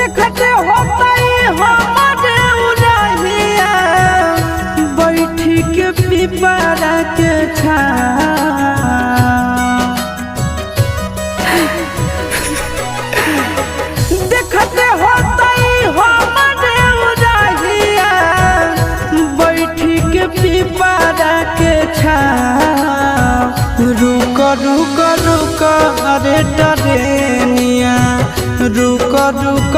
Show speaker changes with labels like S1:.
S1: देखते होतई हमारे उड़हिया बैठी के पिपरा के छाँव। देखते होतई हमारे उड़हिया बैठी के पिपरा के छाँव। रुक रुक रुक अरे टरेनिया रुक रुक